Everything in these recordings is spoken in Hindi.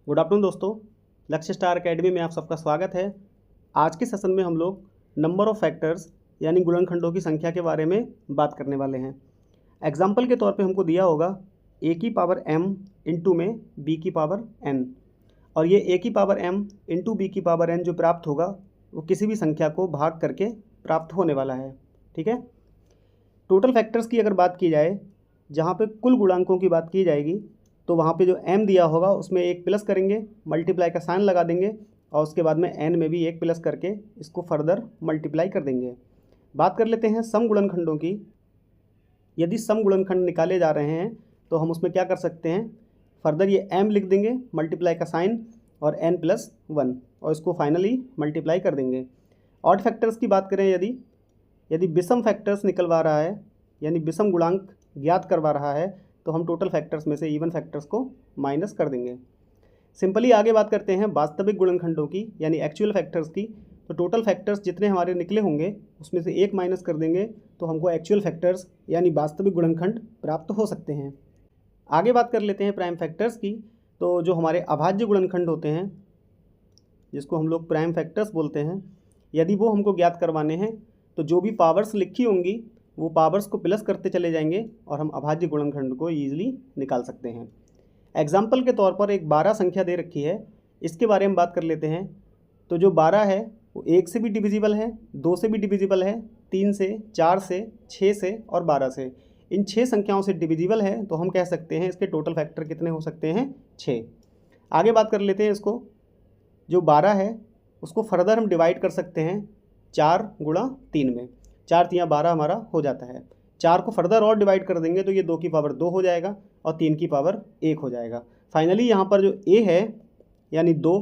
गुड आफ्टरनून दोस्तों, लक्ष्य स्टार एकेडमी में आप सबका स्वागत है। आज के सेशन में हम लोग नंबर ऑफ़ फैक्टर्स यानी गुणनखंडों की संख्या के बारे में बात करने वाले हैं। एग्जाम्पल के तौर पे हमको दिया होगा a की पावर m इंटू में b की पावर n, और ये a की पावर m इंटू b की पावर n जो प्राप्त होगा वो किसी भी संख्या को भाग करके प्राप्त होने वाला है। ठीक है, टोटल फैक्टर्स की अगर बात की जाए, जहाँ पे कुल गुणांकों की बात की जाएगी, तो वहाँ पे जो m दिया होगा उसमें एक प्लस करेंगे, मल्टीप्लाई का साइन लगा देंगे और उसके बाद में n में भी एक प्लस करके इसको फर्दर मल्टीप्लाई कर देंगे। बात कर लेते हैं सम गुणनखंडों की। यदि सम गुणनखंड निकाले जा रहे हैं तो हम उसमें क्या कर सकते हैं, फर्दर ये m लिख देंगे, मल्टीप्लाई का साइन और n+1 और इसको फाइनली मल्टीप्लाई कर देंगे। ऑड फैक्टर्स की बात करें, यदि विषम फैक्टर्स निकलवा रहा है यानी विषम गुणांक ज्ञात करवा रहा है तो हम टोटल फैक्टर्स में से इवन फैक्टर्स को माइनस कर देंगे। सिंपली आगे बात करते हैं वास्तविक गुणनखंडों की यानी एक्चुअल फैक्टर्स की। तो टोटल फैक्टर्स जितने हमारे निकले होंगे उसमें से एक माइनस कर देंगे तो हमको एक्चुअल फैक्टर्स यानी वास्तविक गुणनखंड प्राप्त हो सकते हैं। आगे बात कर लेते हैं प्राइम फैक्टर्स की। तो जो हमारे अभाज्य गुणनखंड होते हैं, जिसको हम लोग प्राइम फैक्टर्स बोलते हैं, यदि वो हमको ज्ञात करवाने हैं तो जो भी पावर्स लिखी होंगी वो पावर्स को प्लस करते चले जाएंगे और हम अभाज्य गुणनखंड को ईजिली निकाल सकते हैं। एग्जाम्पल के तौर पर एक 12 संख्या दे रखी है, इसके बारे में बात कर लेते हैं। तो जो 12 है वो 1 से भी डिविजिबल है, 2 से भी डिविजिबल है, 3 से, 4 से, 6 से और 12 से। इन 6 संख्याओं से डिविजिबल है तो हम कह सकते हैं इसके टोटल फैक्टर कितने हो सकते हैं, 6। आगे बात कर लेते हैं इसको, जो 12 है उसको फर्दर हम डिवाइड कर सकते हैं 4 गुणा 3 में। 4 3 12 हमारा हो जाता है। 4 को फर्दर और डिवाइड कर देंगे तो ये 2 की पावर 2 हो जाएगा और 3 की पावर 1 हो जाएगा। फाइनली यहाँ पर जो a है यानी 2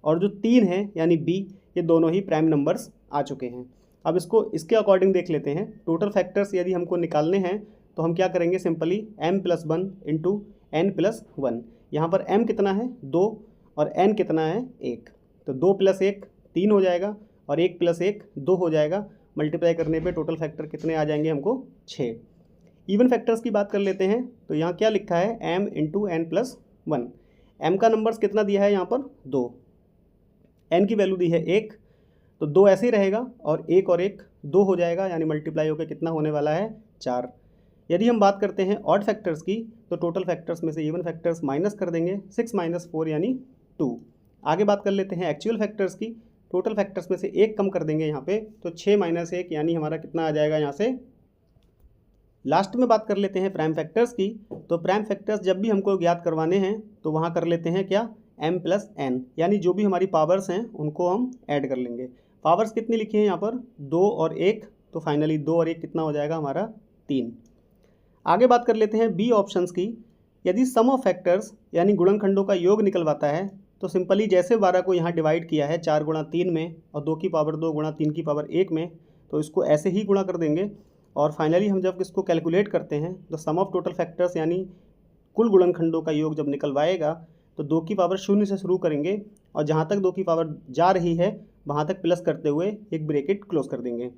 और जो 3 है यानी b, ये दोनों ही प्राइम नंबर्स आ चुके हैं। अब इसको इसके अकॉर्डिंग देख लेते हैं। टोटल फैक्टर्स यदि हमको निकालने हैं तो हम क्या करेंगे, सिंपली m+1 इंटू n+1। यहाँ पर m कितना है, 2 और n कितना है, 1। तो 2 + 1 3 हो जाएगा और 1 + 1 2 हो जाएगा। मल्टीप्लाई करने पे टोटल फैक्टर कितने आ जाएंगे हमको, 6। इवन फैक्टर्स की बात कर लेते हैं। तो यहाँ क्या लिखा है, m इंटू n+1। m का नंबर्स कितना दिया है यहाँ पर, 2। n की वैल्यू दी है 1, तो 2 ऐसे ही रहेगा और 1 और 1 2 हो जाएगा, यानी मल्टीप्लाई होकर कितना होने वाला है, 4। यदि हम बात करते हैं ऑड फैक्टर्स की तो टोटल फैक्टर्स में से इवन फैक्टर्स माइनस कर देंगे, 6 - 4 यानी 2। आगे बात कर लेते हैं एक्चुअल फैक्टर्स की। टोटल फैक्टर्स में से एक कम कर देंगे यहाँ पे, तो 6 - 1 यानी हमारा कितना आ जाएगा यहाँ से। लास्ट में बात कर लेते हैं प्राइम फैक्टर्स की। तो प्राइम फैक्टर्स जब भी हमको ज्ञात करवाने हैं तो वहाँ कर लेते हैं क्या, m+n, यानी जो भी हमारी पावर्स हैं उनको हम ऐड कर लेंगे। पावर्स कितनी लिखी हैं यहाँ पर, 2 और 1, तो फाइनली 2 और 1 कितना हो जाएगा हमारा, 3। आगे बात कर लेते हैं बी ऑप्शंस की। यदि सम ऑफ फैक्टर्स यानी गुणनखंडों का योग निकलवाता है तो सिंपली जैसे 12 को यहाँ डिवाइड किया है 4 गुणा 3 में और 2 की पावर 2 गुणा 3 की पावर 1 में, तो इसको ऐसे ही गुणा कर देंगे और फाइनली हम जब इसको कैलकुलेट करते हैं तो सम ऑफ टोटल फैक्टर्स यानी कुल गुणनखंडों का योग जब निकलवाएगा तो 2 की पावर 0 से शुरू करेंगे और जहाँ तक 2 की पावर जा रही है वहाँ तक प्लस करते हुए एक ब्रैकेट क्लोज कर देंगे,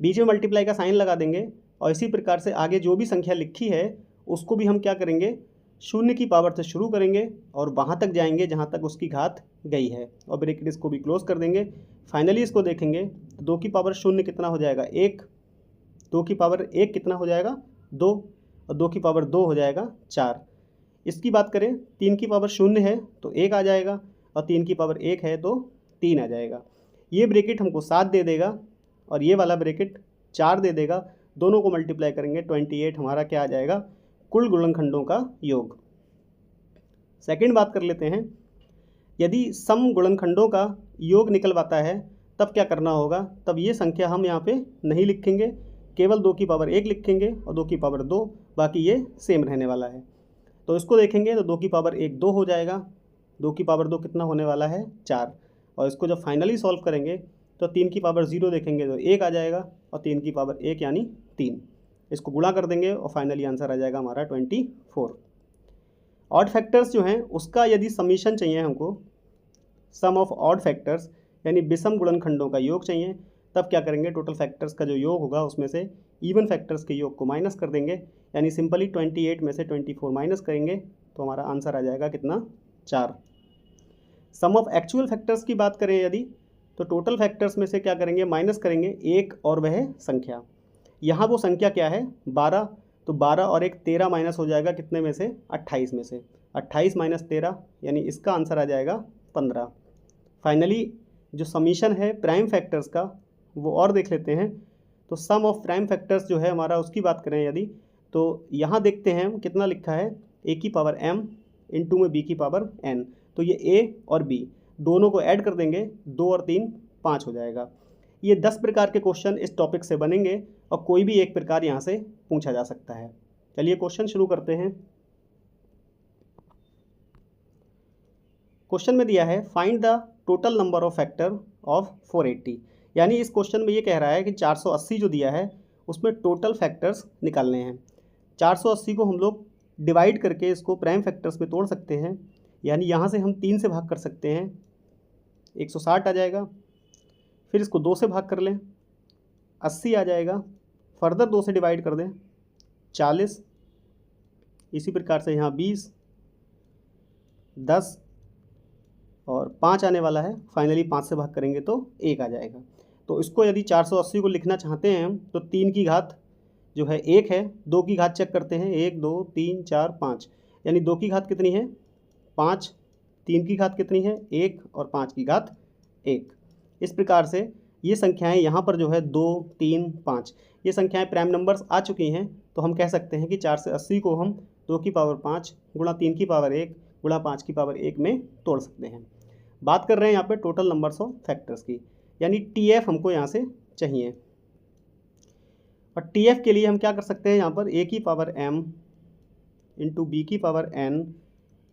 बीच में मल्टीप्लाई का साइन लगा देंगे और इसी प्रकार से आगे जो भी संख्या लिखी है उसको भी हम क्या करेंगे, 0 की पावर से शुरू करेंगे और वहाँ तक जाएंगे जहाँ तक उसकी घात गई है और ब्रैकेट इसको भी क्लोज कर देंगे। फाइनली इसको देखेंगे तो 2 की पावर 0 कितना हो जाएगा, 1। 2 की पावर 1 कितना हो जाएगा, 2 और 2 की पावर 2 हो जाएगा, 4। इसकी बात करें, 3 की पावर 0 है तो 1 आ जाएगा और 3 की पावर 1 है तो 3 आ जाएगा। ये ब्रैकेट हमको 7 दे देगा और ये वाला ब्रैकेट 4 दे देगा। दोनों को मल्टीप्लाई करेंगे 28 हमारा क्या आ जाएगा, कुल गुणनखंडों का योग। सेकंड बात कर लेते हैं, यदि सम गुणनखंडों का योग निकलवाता है तब क्या करना होगा। तब ये संख्या हम यहाँ पे नहीं लिखेंगे, केवल 2 की पावर 1 लिखेंगे और 2 की पावर 2, बाकी ये सेम रहने वाला है। तो इसको देखेंगे तो 2 की पावर 1 2 हो जाएगा, 2 की पावर 2 कितना होने वाला है, 4। और इसको जब फाइनली सॉल्व करेंगे तो 3 की पावर 0 देखेंगे तो 1 आ जाएगा और 3 की पावर 1 यानी 3। इसको गुणा कर देंगे और फाइनली आंसर आ जाएगा हमारा 24। ऑड फैक्टर्स जो हैं उसका यदि समीशन चाहिए हमको, सम ऑफ ऑड फैक्टर्स यानी विषम गुणनखंडों का योग चाहिए, तब क्या करेंगे, टोटल फैक्टर्स का जो योग होगा उसमें से इवन फैक्टर्स के योग को माइनस कर देंगे, यानी सिंपली 28 में से 24 माइनस करेंगे तो हमारा आंसर आ जाएगा कितना, 4। सम ऑफ एक्चुअल फैक्टर्स की बात करें यदि, तो टोटल फैक्टर्स में से क्या करेंगे, माइनस करेंगे एक और वह संख्या। यहाँ वो संख्या क्या है, 12, तो 12 और एक 13 माइनस हो जाएगा कितने में से, 28 में से। 28 माइनस 13 यानी इसका आंसर आ जाएगा 15। फाइनली जो समीशन है प्राइम फैक्टर्स का वो और देख लेते हैं। तो सम ऑफ प्राइम फैक्टर्स जो है हमारा उसकी बात करें यदि, तो यहाँ देखते हैं हम कितना लिखा है, a की पावर m इंटू में b की पावर n। तो ये a और b दोनों को ऐड कर देंगे, 2 और 3 5 हो जाएगा। ये 10 प्रकार के क्वेश्चन इस टॉपिक से बनेंगे और कोई भी एक प्रकार यहाँ से पूछा जा सकता है। चलिए क्वेश्चन शुरू करते हैं। क्वेश्चन में दिया है find the total number of factor of 480, यानी इस क्वेश्चन में ये कह रहा है कि 480 जो दिया है उसमें टोटल फैक्टर्स निकालने हैं। 480 को हम लोग डिवाइड करके इसको प्राइम फैक्टर्स में तोड़ सकते हैं, यानी यहाँ से हम 3 से भाग कर सकते हैं, 160 आ जाएगा। फिर इसको 2 से भाग कर लें, 80 आ जाएगा। फर्दर 2 से डिवाइड कर दें, 40। इसी प्रकार से यहाँ 20, 10 और 5 आने वाला है। फाइनली 5 से भाग करेंगे तो 1 आ जाएगा। तो इसको यदि 480 को लिखना चाहते हैं हम, तो 3 की घात जो है 1 है, 2 की घात चेक करते हैं, 1 2 3 4 5, यानी 2 की घात कितनी है, 5, 3 की घात कितनी है, 1 और 5 की घात 1। इस प्रकार से ये संख्याएं यहाँ पर जो है 2 3 5 ये संख्याएं प्राइम नंबर्स आ चुकी हैं। तो हम कह सकते हैं कि 480 को हम 2 की पावर 5 गुणा 3 की पावर 1 गुणा 5 की पावर 1 में तोड़ सकते हैं। बात कर रहे हैं यहाँ पे टोटल नंबर्स ऑफ फैक्टर्स की, यानी TF हमको यहाँ से चाहिए। और TF के लिए हम क्या कर सकते हैं, यहाँ पर a की पावर m इंटू b की पावर n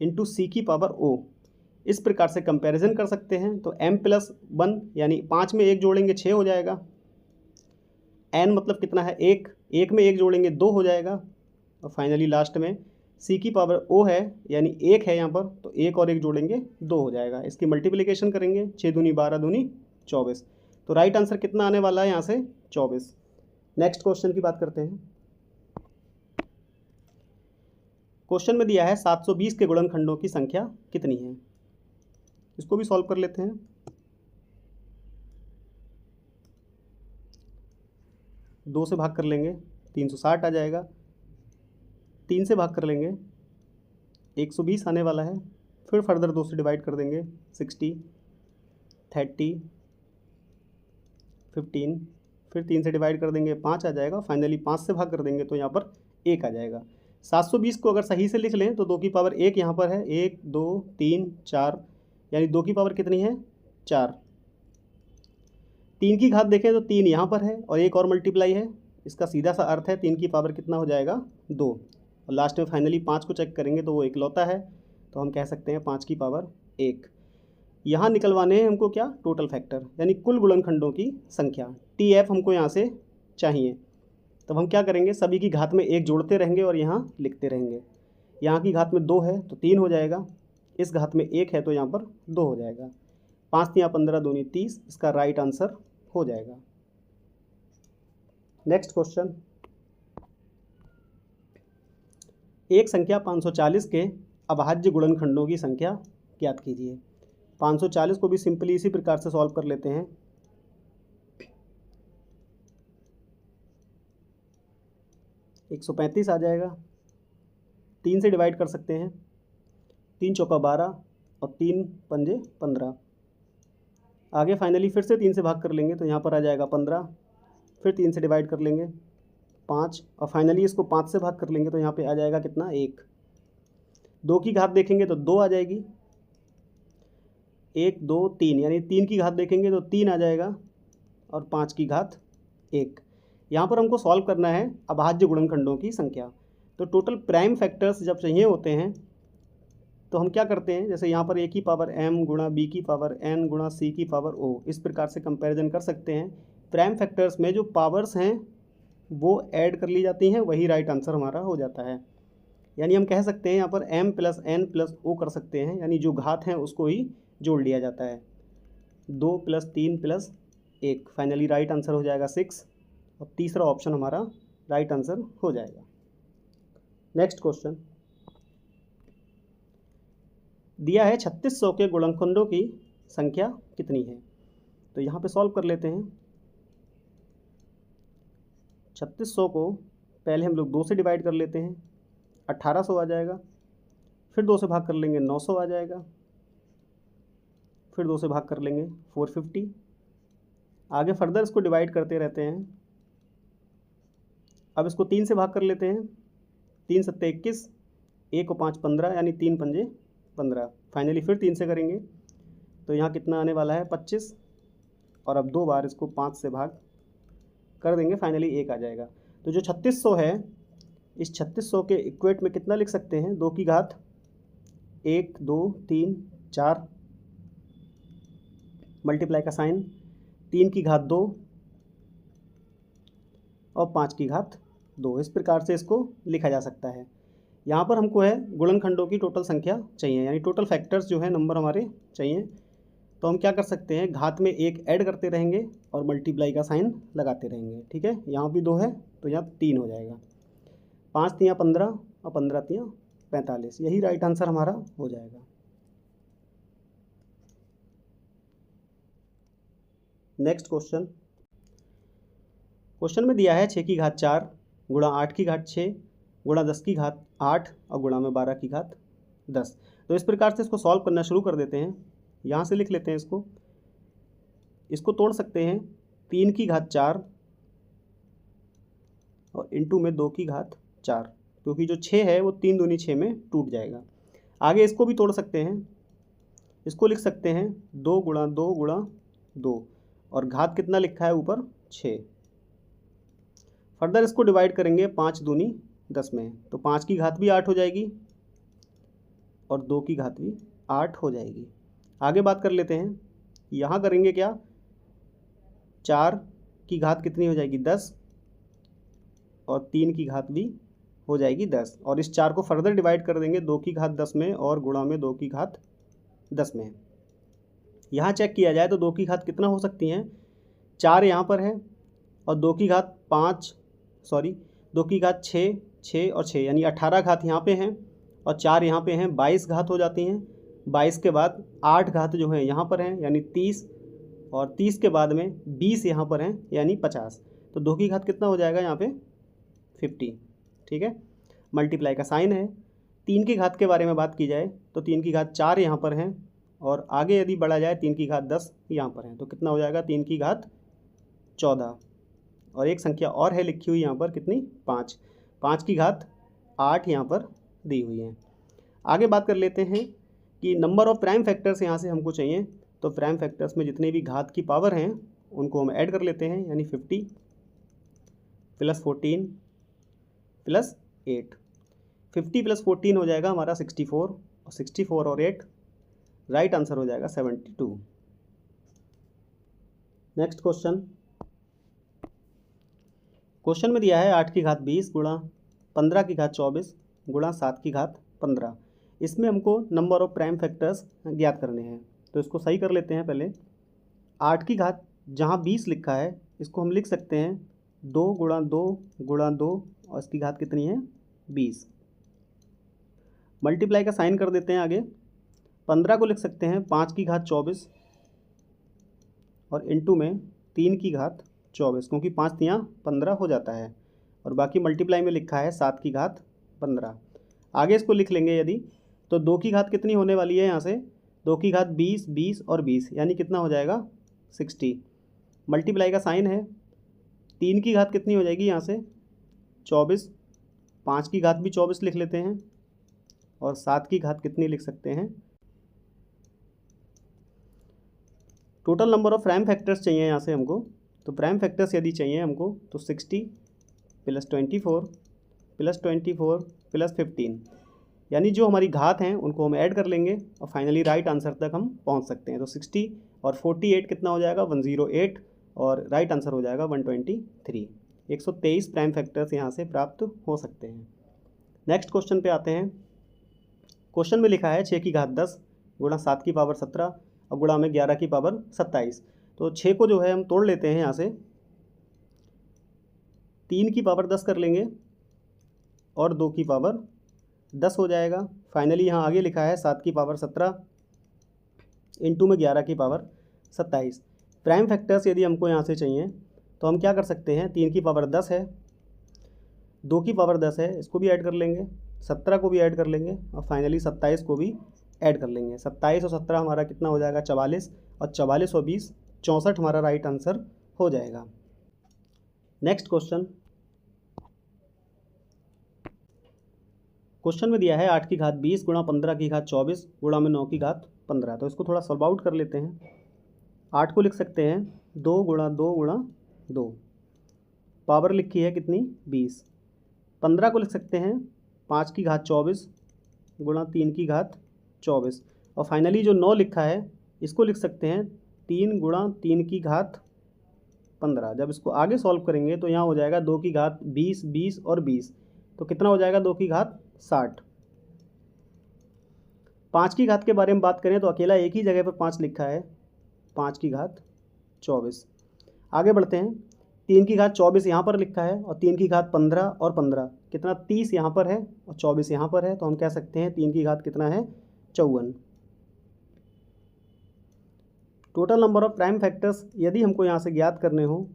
इंटू c की पावर o, इस प्रकार से कंपैरिजन कर सकते हैं। तो m+1 यानी 5 में 1 जोड़ेंगे 6 हो जाएगा। n मतलब कितना है, 1, 1 में 1 जोड़ेंगे 2 हो जाएगा। और फाइनली लास्ट में c की पावर o है, यानी 1 है यहाँ पर, तो 1 और 1 जोड़ेंगे 2 हो जाएगा। इसकी मल्टीप्लिकेशन करेंगे, 6 दूनी 12 दूनी 24। तो राइट आंसर कितना आने वाला है यहाँ से, 24। नेक्स्ट क्वेश्चन की बात करते हैं। क्वेश्चन में दिया है 720 के गुणनखंडों की संख्या कितनी है, इसको भी सॉल्व कर लेते हैं। दो से भाग कर लेंगे, 360 आ जाएगा। 3 से भाग कर लेंगे, 120 आने वाला है। फिर फर्दर 2 से डिवाइड कर देंगे, 60, 30, 15। फिर 3 से डिवाइड कर देंगे, 5 आ जाएगा। फाइनली 5 से भाग कर देंगे तो यहाँ पर 1 आ जाएगा। 720 को अगर सही से लिख लें तो 2 की पावर 1 यहाँ पर है, 1 2 3 4, यानी 2 की पावर कितनी है, 4। 3 की घात देखें तो 3 यहाँ पर है और 1 और मल्टीप्लाई है, इसका सीधा सा अर्थ है 3 की पावर कितना हो जाएगा, 2। और लास्ट में फाइनली 5 को चेक करेंगे तो वो इकलौता है, तो हम कह सकते हैं 5 की पावर 1। यहाँ निकलवाने हैं हमको क्या, टोटल फैक्टर, यानी कुल गुणनखंडों की संख्या। TF हमको यहाँ से चाहिए। तब हम क्या करेंगे, सभी की घात में 1 जोड़ते रहेंगे और यहाँ लिखते रहेंगे। यहाँ की घात में 2 है तो 3 हो जाएगा, इस घात में 1 है तो यहाँ पर 2 हो जाएगा। 5 यहाँ 15 दूनी 30, इसका राइट आंसर हो जाएगा। नेक्स्ट क्वेश्चन, एक संख्या 540 के अभाज्य गुणनखंडों की संख्या ज्ञात कीजिए। 540 को भी सिंपली इसी प्रकार से सॉल्व कर लेते हैं। एक 135 आ जाएगा। 3 से डिवाइड कर सकते हैं, 3 चौका 12 और 3 पंजे 15। आगे फाइनली फिर से 3 से भाग कर लेंगे तो यहाँ पर आ जाएगा 15। फिर 3 से डिवाइड कर लेंगे 5 और फाइनली इसको 5 से भाग कर लेंगे तो यहाँ पे आ जाएगा कितना, 1। 2 की घात देखेंगे तो 2 आ जाएगी, 1 2 3, यानी 3 की घात देखेंगे तो 3 आ जाएगा और 5 की घात 1। यहाँ पर हमको सॉल्व करना है अभाज्य गुणनखंडों की संख्या। तो टोटल प्राइम फैक्टर्स जब चाहिए होते हैं तो हम क्या करते हैं, जैसे यहाँ पर a की पावर m गुणा b की पावर n गुणा c की पावर o, इस प्रकार से कंपैरिजन कर सकते हैं। प्राइम फैक्टर्स में जो पावर्स हैं वो ऐड कर ली जाती हैं, वही राइट आंसर हमारा हो जाता है। यानी हम कह सकते हैं यहाँ पर m + n + o कर सकते हैं, यानी जो घात हैं उसको ही जोड़ लिया जाता है। 2 + 3 + 1, फाइनली राइट आंसर हो जाएगा 6 और तीसरा ऑप्शन हमारा राइट आंसर हो जाएगा। नेक्स्ट क्वेश्चन, दिया है 3600 के गुणनखंडों की संख्या कितनी है। तो यहाँ पे सॉल्व कर लेते हैं। 3600 को पहले हम लोग 2 से डिवाइड कर लेते हैं, 1800 आ जाएगा। फिर 2 से भाग कर लेंगे, 900 आ जाएगा। फिर 2 से भाग कर लेंगे, 450। आगे फर्दर इसको डिवाइड करते रहते हैं। अब इसको 3 से भाग कर लेते हैं, 3 सत्ते 21, 1 और 5 15, यानी 3 पंजे 15। फाइनली फिर 3 से करेंगे तो यहाँ कितना आने वाला है 25, और अब 2 बार इसको 5 से भाग कर देंगे, फाइनली 1 आ जाएगा। तो जो 3600 है, इस 3600 के इक्वेट में कितना लिख सकते हैं, 2 की घात 1 2 3 4, मल्टीप्लाई का साइन, 3 की घात 2 और 5 की घात 2। इस प्रकार से इसको लिखा जा सकता है। यहाँ पर हमको है गुणनखंडों की टोटल संख्या चाहिए, यानी टोटल फैक्टर्स जो है नंबर हमारे चाहिए। तो हम क्या कर सकते हैं, घात में 1 ऐड करते रहेंगे और मल्टीप्लाई का साइन लगाते रहेंगे। ठीक है, यहाँ भी 2 है तो यहाँ 3 हो जाएगा। 5 तियाँ 15 और 15 तियाँ 45, यही राइट आंसर हमारा हो जाएगा। Next question. क्वेश्चन में दिया है 6 की घात 4 गुणा 8 की घात 6 गुणा 10 की घात 8 और गुणा में 12 की घात 10। तो इस प्रकार से इसको सॉल्व करना शुरू कर देते हैं। यहाँ से लिख लेते हैं इसको तोड़ सकते हैं, 3 की घात 4 और इंटू में 2 की घात 4, क्योंकि जो 6 है वो 3 दूनी 6 में टूट जाएगा। आगे इसको भी तोड़ सकते हैं, इसको लिख सकते हैं 2 गुणा 2 गुणा 2, और घात कितना लिखा है ऊपर 6। फर्दर इसको डिवाइड करेंगे, 5 दूनी 10 में, तो 5 की घात भी 8 हो जाएगी और 2 की घात भी 8 हो जाएगी। आगे बात कर लेते हैं, यहाँ करेंगे क्या, 4 की घात कितनी हो जाएगी 10 और 3 की घात भी हो जाएगी 10, और इस 4 को फर्दर डिवाइड कर देंगे 2 की घात 10 में और गुणा में 2 की घात 10 में। यहाँ चेक किया जाए तो 2 की घात कितना हो सकती हैं, 4 यहाँ पर है और 2 की घात 2 की घात 6 और 6, यानी 18 घात यहाँ पे हैं और 4 यहाँ पे हैं, 22 घात हो जाती हैं। 22 के बाद 8 घात जो हैं यहाँ पर हैं, यानी 30, और 30 के बाद में 20 यहाँ पर हैं, यानी 50। तो 2 की घात कितना हो जाएगा यहाँ पे 50। ठीक है, मल्टीप्लाई का साइन है। 3 की घात के बारे में बात की जाए तो 3 की घात 4 यहाँ पर हैं, और आगे यदि बढ़ा जाए 3 की घात 10 यहाँ पर हैं, तो कितना हो जाएगा 3 की घात 14। और एक संख्या और है लिखी हुई यहाँ पर, कितनी 5 की घात 8 यहाँ पर दी हुई है। आगे बात कर लेते हैं कि नंबर ऑफ प्राइम फैक्टर्स यहाँ से हमको चाहिए। तो प्राइम फैक्टर्स में जितने भी घात की पावर हैं उनको हम ऐड कर लेते हैं, यानी 50 + 14 + 8। 50 + 14 हो जाएगा हमारा 64, और 64 और 8 राइट आंसर हो जाएगा 72। नेक्स्ट क्वेश्चन में दिया है 8 की घात 20 गुणा 15 की घात 24 गुणा 7 की घात 15। इसमें हमको नंबर ऑफ प्राइम फैक्टर्स ज्ञात करने हैं। तो इसको सही कर लेते हैं पहले। 8 की घात जहाँ 20 लिखा है इसको हम लिख सकते हैं 2 गुणा 2 गुणा 2, और इसकी घात कितनी है 20। मल्टीप्लाई का साइन कर देते हैं आगे। 15 को लिख सकते हैं 5 की घात 24 और इंटू में 3 की घात 24, क्योंकि 5 तियाँ 15 हो जाता है, और बाकी मल्टीप्लाई में लिखा है 7 की घात 15। आगे इसको लिख लेंगे यदि, तो 2 की घात कितनी होने वाली है यहाँ से, 2 की घात 20, 20 और 20, यानी कितना हो जाएगा 60। मल्टीप्लाई का साइन है। 3 की घात कितनी हो जाएगी यहाँ से 24, 5 की घात भी 24 लिख लेते हैं, और 7 की घात कितनी लिख सकते हैं। Total number of prime factors चाहिए यहाँ से हमको। तो प्राइम फैक्टर्स यदि चाहिए हमको तो 60 + 24 + 24 + 15, यानी जो हमारी घात हैं उनको हम ऐड कर लेंगे और फाइनली राइट आंसर तक हम पहुँच सकते हैं। तो 60 और 48 कितना हो जाएगा 108, और राइट आंसर हो जाएगा 123। 123 प्राइम फैक्टर्स यहाँ से प्राप्त हो सकते हैं। नेक्स्ट क्वेश्चन पे आते हैं। क्वेश्चन में लिखा है 6 की घात 10 गुणा 7 की पावर 17 और गुणा में 11 की पावर 27। तो 6 को जो है हम तोड़ लेते हैं यहाँ से, 3 की पावर 10 कर लेंगे और 2 की पावर 10 हो जाएगा। फाइनली यहाँ आगे लिखा है 7 की पावर 17 इंटू में 11 की पावर 27। प्राइम फैक्टर्स यदि हमको यहाँ से चाहिए तो हम क्या कर सकते हैं, 3 की पावर 10 है, 2 की पावर 10 है, इसको भी ऐड कर लेंगे, 17 को भी ऐड कर लेंगे और फाइनली 27 को भी ऐड कर लेंगे। 27 और 17 हमारा कितना हो जाएगा 44, और 44 और 20 64 हमारा राइट आंसर हो जाएगा। नेक्स्ट क्वेश्चन में दिया है 8 की घात 20 गुणा 15 की घात 24 गुणा में 9 की घात 15। तो इसको थोड़ा सॉल्व आउट कर लेते हैं। 8 को लिख सकते हैं 2 गुणा 2 गुणा 2, पावर लिखी है कितनी 20। 15 को लिख सकते हैं 5 की घात 24 गुणा 3 की घात 24, और फाइनली जो 9 लिखा है इसको लिख सकते हैं 3 गुणा 3 की घात 15। जब इसको आगे सॉल्व करेंगे तो यहाँ हो जाएगा 2 की घात 20, 20 और 20, तो कितना हो जाएगा 2 की घात 60। 5 की घात के बारे में बात करें तो अकेला एक ही जगह पर 5 लिखा है, 5 की घात 24। आगे बढ़ते हैं, 3 की घात 24 यहाँ पर लिखा है और 3 की घात 15 और 15 कितना 30 यहाँ पर है और 24 यहाँ पर है, तो हम कह सकते हैं 3 की घात कितना है 54। Total number of prime factors यदि हमको यहाँ से ज्ञात करने हो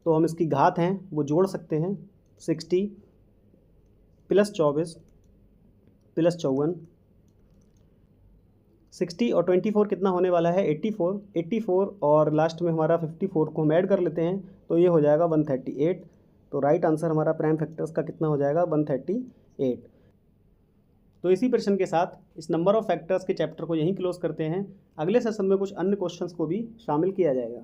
तो हम इसकी घात हैं वो जोड़ सकते हैं, 60 प्लस 24 प्लस 54, 60 और 24 कितना होने वाला है 84, 84 और लास्ट में हमारा 54 को हम ऐड कर लेते हैं तो ये हो जाएगा 138। तो राइट आंसर हमारा प्राइम फैक्टर्स का कितना हो जाएगा 138। तो इसी प्रश्न के साथ इस नंबर ऑफ फैक्टर्स के चैप्टर को यहीं क्लोज करते हैं। अगले सेशन में कुछ अन्य क्वेश्चंस को भी शामिल किया जाएगा।